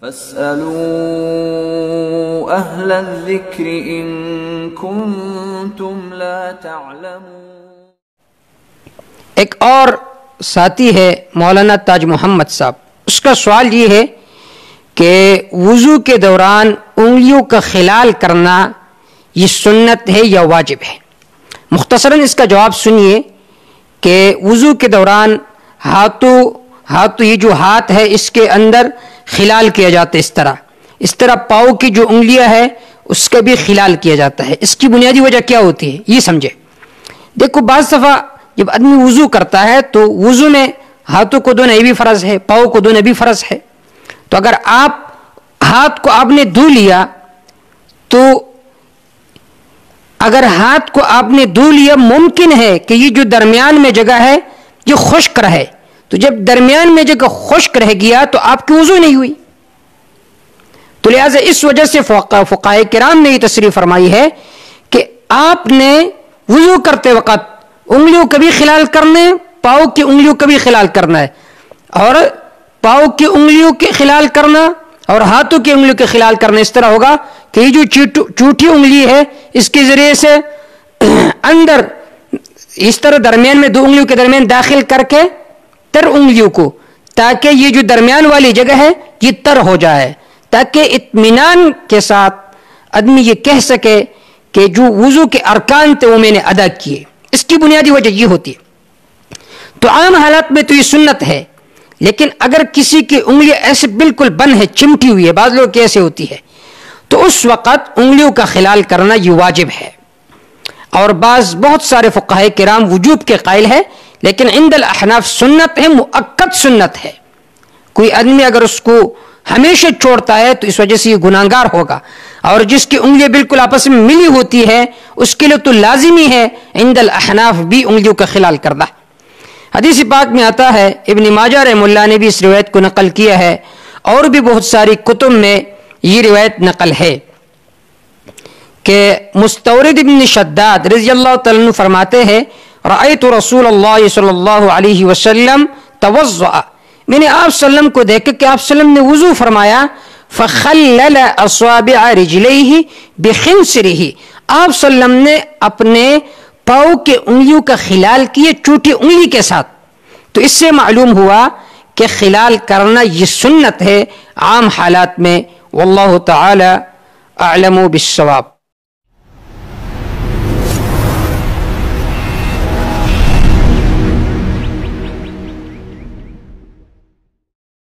فاسألوا أهل الذكر إن كنتم لا تعلمون۔ ایک اور ساتھی ہے مولانا تاج محمد صاحب، اس کا سوال یہ ہے کہ وضو کے دوران انگلیوں کا خلال کرنا یہ سنت ہے یا واجب ہے؟ مختصراً اس کا جواب سنیے کہ وضو کے دوران ہاتھوں یہ جو ہاتھ ہے اس کے اندر خلال کیا جاتا ہے، اس طرح پاؤں کی جو انگلیاں ہے اس کا بھی خلال کیا جاتا ہے۔ اس کی بنیادی وجہ کیا ہوتی ہے یہ سمجھے۔ دیکھو بعض دفعہ جب آدمی وضو کرتا ہے تو وضو میں ہاتھوں کو دھونا یہ بھی فرض ہے، پاؤں کو دھونا بھی فرض ہے۔ تو اگر ہاتھ کو آپ نے دھو لیا تو ممکن ہے کہ یہ جو درمیان میں جگہ ہے یہ خشک رہے، تو جب درمیان میں جگہ خشک رہ گیا تو آپ کی وضو نہیں ہوئی۔ تو لہٰذا اس وجہ سے فقہاء کرام نے یہ تصریح فرمائی ہے کہ آپ نے وضو کرتے وقت انگلیوں کا بھی خلال کرنا ہے، پاؤں کی انگلیوں کا بھی خلال کرنا ہے، اور پاؤں کی انگلیوں کے خلال کرنا اور ہاتھوں کی انگلیوں کے خلال کرنا اس طرح ہوگا کہ یہ جو چوٹھی انگلی ہے اس کے ذریعے سے اندر اس طرح درمیان میں دو انگلیوں کے درمیان داخل کر کے تر انگلیوں کو، تاکہ یہ جو درمیان والی جگہ ہے یہ تر ہو جائے، تاکہ اطمینان کے ساتھ آدمی یہ کہہ سکے کہ جو وضو کے ارکان تھے وہ میں نے ادا کیے۔ اس کی بنیادی وجہ یہ ہوتی ہے۔ تو عام حالات میں تو یہ سنت ہے، لیکن اگر کسی کی انگلی ایسے بالکل بند ہے، چمٹی ہوئی ہے، بعض لوگ کی ایسے ہوتی ہے، تو اس وقت انگلیوں کا خلال کرنا یہ واجب ہے۔ اور بہت سارے فقہاء کرام وجوب کے قائل ہے، لیکن عند الاحناف سنت ہے، مؤکد سنت ہے۔ کوئی آدمی اگر اس کو ہمیشہ چھوڑتا ہے تو اس وجہ سے یہ گناہگار ہوگا، اور جس کی انگلیاں بالکل آپس میں ملی ہوتی ہے اس کے لیے تو لازمی ہے عند الاحناف بھی انگلیوں کا خلال کرنا۔ حدیث پاک میں آتا ہے، ابن ماجہ رحمہ اللہ نے بھی اس روایت کو نقل کیا ہے، اور بھی بہت ساری کتب میں یہ روایت نقل ہے کہ مستورد ابن شداد رضی اللہ تعالیٰ عنہ فرماتے ہیں، رأیت رسول اللہ صلی اللہ علیہ وسلم توضأ، میں نے آپ صلی اللہ علیہ وسلم کو دیکھا کہ آپ صلی اللہ علیہ وسلم نے وضو فرمایا، فخلل اصابع رجلیہ بخنصرہ، آپ صلی اللہ علیہ وسلم نے اپنے پاؤں کے انگلیوں کا خلال کیے چوٹی انگلی کے ساتھ۔ تو اس سے معلوم ہوا کہ خلال کرنا یہ سنت ہے عام حالات میں۔ واللہ تعالی اعلم بالصواب۔